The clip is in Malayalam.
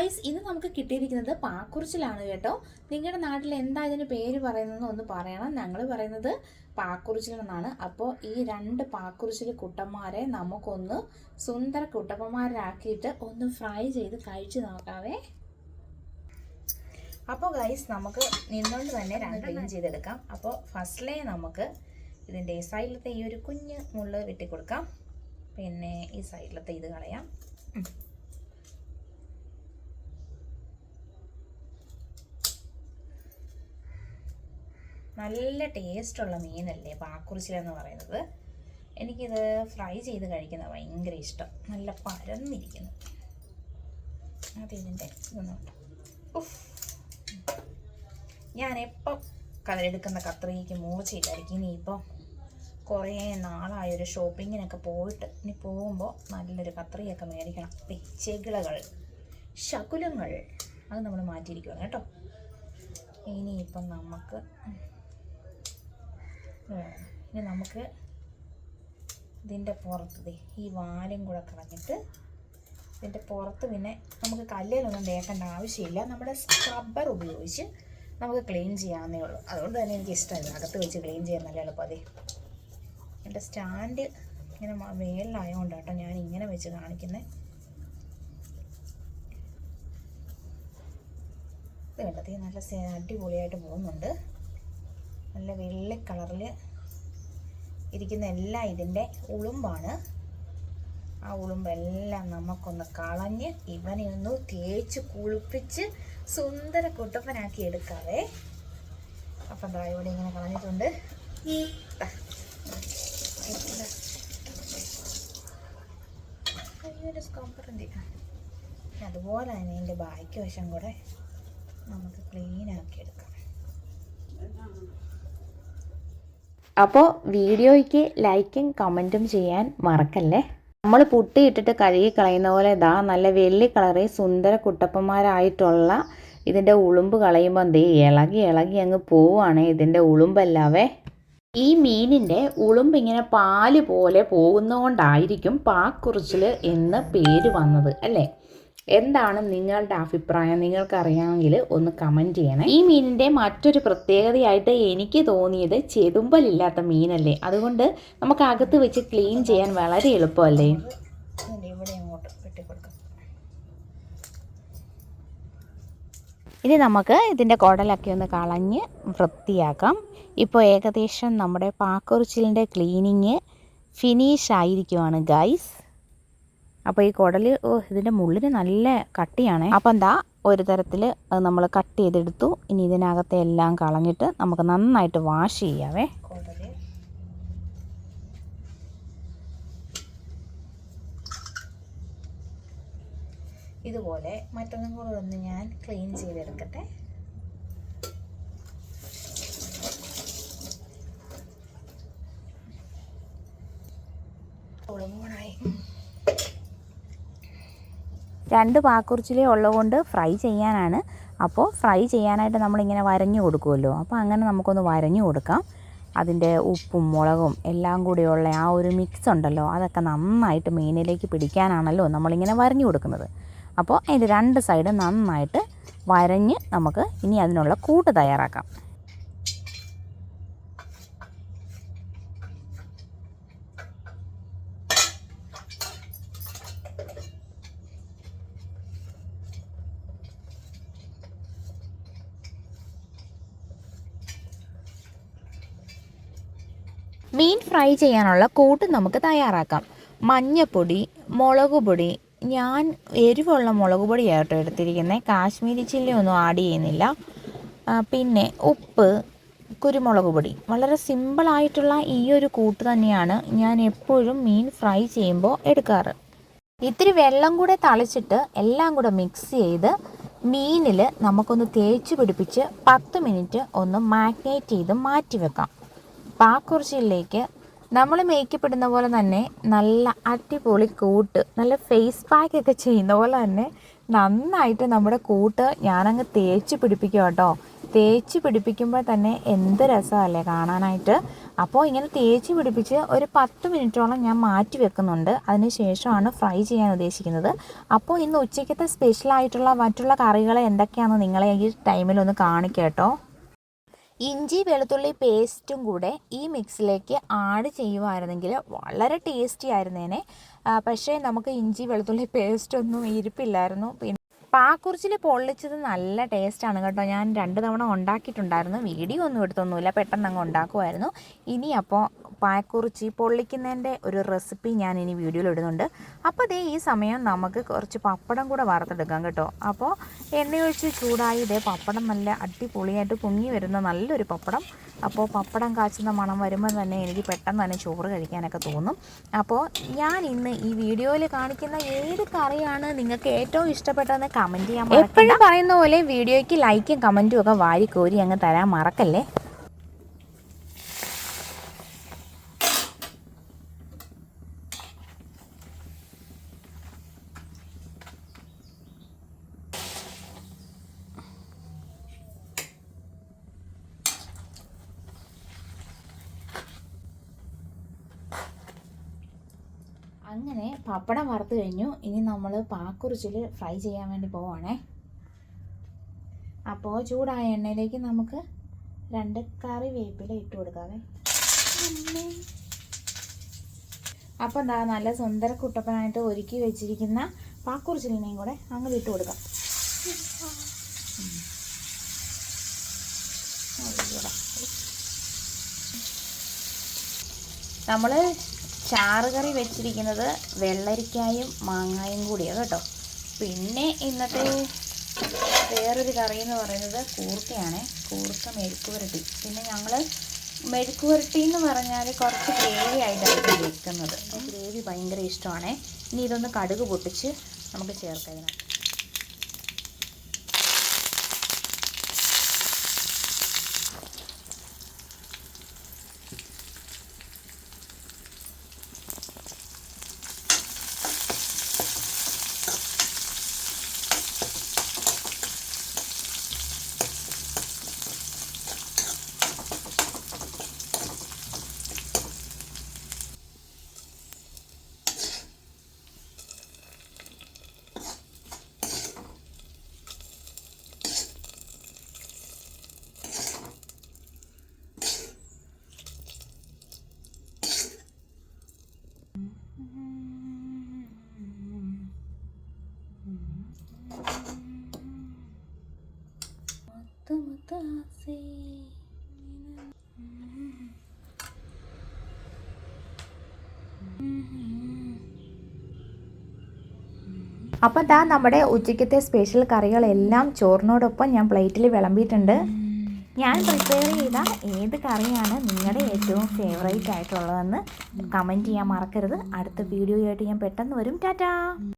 ഗൈസ്, ഇന്ന് നമുക്ക് കിട്ടിയിരിക്കുന്നത് പാക്കുറിച്ചിലാണ് കേട്ടോ. നിങ്ങളുടെ നാട്ടിൽ എന്താ ഇതിന് പേര് പറയുന്നതെന്ന് ഒന്ന് പറയണം. ഞങ്ങൾ പറയുന്നത് പാക്കുറിച്ചിലെന്നാണ്. അപ്പോൾ ഈ രണ്ട് പാക്കുറിച്ചിൽ കുട്ടന്മാരെ നമുക്കൊന്ന് സുന്ദര കുട്ടപ്പന്മാരാക്കിയിട്ട് ഒന്ന് ഫ്രൈ ചെയ്ത് കഴിച്ച് നോക്കാവേ. അപ്പോൾ ഗൈസ്, നമുക്ക് നിന്നുകൊണ്ട് തന്നെ രണ്ട് ക്ലീൻ ചെയ്തെടുക്കാം. അപ്പോൾ ഫസ്റ്റിലേ നമുക്ക് ഇതിൻ്റെ സൈഡിലത്തെ ഈ ഒരു കുഞ്ഞ് മുള്ള് വെട്ടിക്കൊടുക്കാം. പിന്നെ ഈ സൈഡിലത്തെ ഇത് കളയാം. നല്ല ടേസ്റ്റുള്ള മീനല്ലേ പാക്കുറിച്ചിലെന്ന് പറയുന്നത്. എനിക്കിത് ഫ്രൈ ചെയ്ത് കഴിക്കുന്നത് ഭയങ്കര ഇഷ്ടം. നല്ല പരന്നിരിക്കുന്നു. അതിതിൻ്റെ ഇതൊന്നുണ്ട്. ഞാനെപ്പം എടുക്കുന്ന കത്രികയ്ക്ക് മൂർച്ചയില്ലായിരിക്കും. ഇനിയിപ്പം കുറേ നാളായൊരു ഷോപ്പിങ്ങിനൊക്കെ പോയിട്ട് ഇനി പോകുമ്പോൾ നല്ലൊരു കത്രികയൊക്കെ മേടിക്കണം. ചെകിളകൾ, ശകുലങ്ങൾ അത് നമ്മൾ മാറ്റിയിരിക്കുകയാണ് കേട്ടോ. ഇനിയിപ്പം നമുക്ക് ഇതിൻ്റെ പുറത്ത് ഈ വാലും കൂടെ കളഞ്ഞിട്ട് ഇതിൻ്റെ പുറത്ത് പിന്നെ നമുക്ക് കല്ലിലൊന്നും തേക്കേണ്ട ആവശ്യമില്ല. നമ്മുടെ സ്ക്രബ്ബർ ഉപയോഗിച്ച് നമുക്ക് ക്ലീൻ ചെയ്യാവുന്നേ ഉള്ളൂ. അതുകൊണ്ട് തന്നെ എനിക്ക് ഇഷ്ടമല്ല അകത്ത് വെച്ച് ക്ലീൻ ചെയ്യാൻ നല്ല എളുപ്പം. എൻ്റെ സ്റ്റാൻഡ് ഇങ്ങനെ മേളിലായതുകൊണ്ട് കേട്ടോ ഞാൻ ഇങ്ങനെ വെച്ച് കാണിക്കുന്നത്. ഇത് കണ്ടത് നല്ല അടിപൊളിയായിട്ട് പോകുന്നുണ്ട്. നല്ല വെള്ള കളറിൽ ഇരിക്കുന്ന എല്ലാം ഇതിൻ്റെ ഉളുമ്പാണ്. ആ ഉളുമ്പെല്ലാം നമുക്കൊന്ന് കളഞ്ഞ് ഇവനെ ഒന്ന് തേച്ച് കുളിപ്പിച്ച് സുന്ദര കുട്ടപ്പനാക്കി എടുക്കാവേ. അപ്പം എന്താ ഇവിടെ ഇങ്ങനെ കളഞ്ഞിട്ടുണ്ട്. അതുപോലെ തന്നെ ഇതിൻ്റെ ബാക്കി വശം കൂടെ നമുക്ക് ക്ലീനാക്കി എടുക്കാം. അപ്പോൾ വീഡിയോയ്ക്ക് ലൈക്കും കമൻറ്റും ചെയ്യാൻ മറക്കല്ലേ. നമ്മൾ പുട്ടിയിട്ടിട്ട് കഴുകി കളയുന്ന പോലെ ഇതാ നല്ല വെള്ളി കളറിൽ സുന്ദര കുട്ടപ്പന്മാരായിട്ടുള്ള ഇതിൻ്റെ ഉളുമ്പ് കളയുമ്പോൾ എന്തേ ഇളകി അങ്ങ് പോവുകയാണ് ഇതിൻ്റെ ഉളുമ്പല്ലാവേ. ഈ മീനിൻ്റെ ഉളുമ്പ് ഇങ്ങനെ പാല് പോലെ പോകുന്നതുകൊണ്ടായിരിക്കും പാക്കുറിച്ചിൽ എന്ന് പേര് വന്നത് അല്ലേ. എന്താണ് നിങ്ങളുടെ അഭിപ്രായം? നിങ്ങൾക്കറിയാമെങ്കിൽ ഒന്ന് കമൻറ്റ് ചെയ്യണേ. ഈ മീനിൻ്റെ മറ്റൊരു പ്രത്യേകതയായിട്ട് എനിക്ക് തോന്നിയത് ചെതുമ്പലില്ലാത്ത മീനല്ലേ. അതുകൊണ്ട് നമുക്ക് അകത്ത് വെച്ച് ക്ലീൻ ചെയ്യാൻ വളരെ എളുപ്പമല്ലേ. ഇനി നമുക്ക് ഇതിൻ്റെ കുടലൊക്കെ ഒന്ന് കളഞ്ഞ് വൃത്തിയാക്കാം. ഇപ്പോൾ ഏകദേശം നമ്മുടെ പാക്കുറിച്ചിലിൻ്റെ ക്ലീനിങ് ഫിനിഷ് ആയിരിക്കുവാണ് ഗൈസ്. അപ്പോൾ ഈ കുടൽ ഇതിൻ്റെ മുള്ളിന് നല്ല കട്ടിയാണ്. അപ്പോൾ എന്താ ഒരു തരത്തിൽ അത് നമ്മൾ കട്ട് ചെയ്തെടുത്തു. ഇനി ഇതിനകത്തെ എല്ലാം കളഞ്ഞിട്ട് നമുക്ക് നന്നായിട്ട് വാഷ് ചെയ്യാവേ. ഇതുപോലെ മറ്റൊന്നും കൂടെ ഒന്ന് ഞാൻ ക്ലീൻ ചെയ്തെടുക്കട്ടെ. രണ്ട് പാക്കുറിച്ചിലേ ഉള്ളതുകൊണ്ട് ഫ്രൈ ചെയ്യാനാണ്. അപ്പോൾ ഫ്രൈ ചെയ്യാനായിട്ട് നമ്മളിങ്ങനെ വരഞ്ഞു കൊടുക്കുമല്ലോ. അപ്പോൾ അങ്ങനെ നമുക്കൊന്ന് വരഞ്ഞു കൊടുക്കാം. അതിൻ്റെ ഉപ്പും മുളകും എല്ലാം കൂടിയുള്ള ആ ഒരു മിക്സ് ഉണ്ടല്ലോ, അതൊക്കെ നന്നായിട്ട് മീനിലേക്ക് പിടിക്കാനാണല്ലോ നമ്മളിങ്ങനെ വരഞ്ഞു കൊടുക്കുന്നത്. അപ്പോൾ അതിൻ്റെ രണ്ട് സൈഡ് നന്നായിട്ട് വരഞ്ഞ് നമുക്ക് ഇനി അതിനുള്ള കൂട്ട് തയ്യാറാക്കാം. മീൻ ഫ്രൈ ചെയ്യാനുള്ള കൂട്ട് നമുക്ക് തയ്യാറാക്കാം. മഞ്ഞൾപ്പൊടി, മുളക് പൊടി, ഞാൻ എരിവുള്ള മുളക് പൊടിയാട്ടോ എടുത്തിരിക്കുന്നത്. കാശ്മീരി ചില്ലി ഒന്നും ആഡ് ചെയ്യുന്നില്ല. പിന്നെ ഉപ്പ്, കുരുമുളക് പൊടി. വളരെ സിമ്പിളായിട്ടുള്ള ഈ ഒരു കൂട്ട് തന്നെയാണ് ഞാൻ എപ്പോഴും മീൻ ഫ്രൈ ചെയ്യുമ്പോൾ എടുക്കാറ്. ഇത്തിരി വെള്ളം കൂടെ തളിച്ചിട്ട് എല്ലാം കൂടെ മിക്സ് ചെയ്ത് മീനിൽ നമുക്കൊന്ന് തേച്ച് പിടിപ്പിച്ച് 10 മിനിറ്റ് ഒന്ന് മാഗ്നേറ്റ് ചെയ്ത് മാറ്റി വെക്കാം. പാക്കുറിച്ചിലേക്ക് നമ്മൾ മേക്കപ്പ് ഇടുന്ന പോലെ തന്നെ നല്ല അടിപൊളി കൂട്ട്, നല്ല ഫേസ് പാക്കൊക്കെ ചെയ്യുന്ന പോലെ തന്നെ നന്നായിട്ട് നമ്മുടെ കൂട്ട് ഞാനങ്ങ് തേച്ച് പിടിപ്പിക്കും കേട്ടോ. തേച്ച് പിടിപ്പിക്കുമ്പോൾ തന്നെ എന്ത് രസമല്ലേ കാണാനായിട്ട്. അപ്പോൾ ഇങ്ങനെ തേച്ച് പിടിപ്പിച്ച് ഒരു 10 മിനിറ്റോളം ഞാൻ മാറ്റി വെക്കുന്നുണ്ട്. അതിന് ശേഷമാണ് ഫ്രൈ ചെയ്യാൻ ഉദ്ദേശിക്കുന്നത്. അപ്പോൾ ഇന്ന് ഉച്ചയ്ക്കത്തെ സ്പെഷ്യലായിട്ടുള്ള മറ്റുള്ള കറികൾ എന്തൊക്കെയാണെന്ന് നിങ്ങളെ ഈ ടൈമിലൊന്ന് കാണിക്കാം കേട്ടോ. ഇഞ്ചി വെളുത്തുള്ളി പേസ്റ്റും കൂടെ ഈ മിക്സിലേക്ക് ആഡ് ചെയ്യുമായിരുന്നെങ്കിൽ വളരെ ടേസ്റ്റി ആയിരുന്നേനെ. പക്ഷേ നമുക്ക് ഇഞ്ചി വെളുത്തുള്ളി പേസ്റ്റൊന്നും ഇരിപ്പില്ലായിരുന്നു. പിന്നെ പാക്കുറിച്ചിൽ പൊള്ളിച്ചത് നല്ല ടേസ്റ്റാണ് കേട്ടോ. ഞാൻ 2 തവണ ഉണ്ടാക്കിയിട്ടുണ്ടായിരുന്നു. വീഡിയോ ഒന്നും എടുത്തൊന്നുമില്ല, പെട്ടെന്ന് അങ്ങ് ഉണ്ടാക്കുമായിരുന്നു. ഇനി അപ്പോൾ പാക്കുറിച്ചി പൊള്ളിക്കുന്നതിൻ്റെ ഒരു റെസിപ്പി ഞാൻ ഇനി വീഡിയോയിൽ ഇടുന്നുണ്ട്. അപ്പോൾ ദേ ഈ സമയം നമുക്ക് കുറച്ച് പപ്പടം കൂടെ വറുത്തെടുക്കാം കേട്ടോ. അപ്പോൾ എണ്ണയൊഴിച്ച് ചൂടായി ഇതേ പപ്പടം നല്ല അടിപൊളിയായിട്ട് പൊങ്ങി വരുന്ന നല്ലൊരു പപ്പടം. അപ്പോൾ പപ്പടം കാച്ചുന്ന മണം വരുമ്പോൾ തന്നെ എനിക്ക് പെട്ടെന്ന് തന്നെ ചോറ് കഴിക്കാനൊക്കെ തോന്നും. അപ്പോൾ ഞാൻ ഇന്ന് ഈ വീഡിയോയിൽ കാണിക്കുന്ന ഏത് കറിയാണ് നിങ്ങൾക്ക് ഏറ്റവും ഇഷ്ടപ്പെട്ടതെന്ന് കമൻറ്റ് ചെയ്യാൻ മറക്കണ്ട. എപ്പോഴും പറയുന്ന പോലെ വീഡിയോയ്ക്ക് ലൈക്കും കമൻറ്റും ഒക്കെ വാരിക്കോരി അങ്ങ് തരാൻ മറക്കല്ലേ. അങ്ങനെ പപ്പടം വറുത്ത് കഴിഞ്ഞു. ഇനി നമ്മൾ പാക്കുറിച്ചിൽ ഫ്രൈ ചെയ്യാൻ വേണ്ടി പോവാണേ. അപ്പോൾ ചൂടായ എണ്ണയിലേക്ക് നമുക്ക് 2 കറിവേപ്പില ഇട്ട് കൊടുക്കാവേ. അപ്പോൾ എന്താ നല്ല സുന്ദര കുട്ടപ്പനായിട്ട് ഒരുക്കി വെച്ചിരിക്കുന്ന പാക്കുറിച്ചിലിനെയും കൂടെ അങ്ങ് ഇട്ട് കൊടുക്കാം. നമ്മൾ ചാറുകറി വെച്ചിരിക്കുന്നത് വെള്ളരിക്കായും മാങ്ങായും കൂടിയാണ് കേട്ടോ. പിന്നെ ഇന്നത്തെ വേറൊരു കറി എന്ന് പറയുന്നത് കൂർക്കയാണ്. കൂർക്ക മെഴുക്ക് പുരട്ടി. പിന്നെ ഞങ്ങൾ മെഴുക്ക് പുരട്ടി എന്ന് പറഞ്ഞാൽ കുറച്ച് ഗ്രേവി ആയിട്ടാണ് വെക്കുന്നത്. ഗ്രേവി ഭയങ്കര ഇഷ്ടമാണ്. ഇനി ഇതൊന്ന് കടുക് പൊട്ടിച്ച് നമുക്ക് ചേർക്കാം. അപ്പം ദാ നമ്മുടെ ഉച്ചയ്ക്കത്തെ സ്പെഷ്യൽ കറികളെല്ലാം ചോറിനോടൊപ്പം ഞാൻ പ്ലേറ്റിൽ വിളമ്പിയിട്ടുണ്ട്. ഞാൻ പ്രിപ്പയർ ചെയ്ത ഏത് കറിയാണ് നിങ്ങളുടെ ഏറ്റവും ഫേവറേറ്റ് ആയിട്ടുള്ളതെന്ന് കമൻറ്റ് ചെയ്യാൻ മറക്കരുത്. അടുത്ത വീഡിയോയായിട്ട് ഞാൻ പെട്ടെന്ന് വരും. ടാറ്റാ.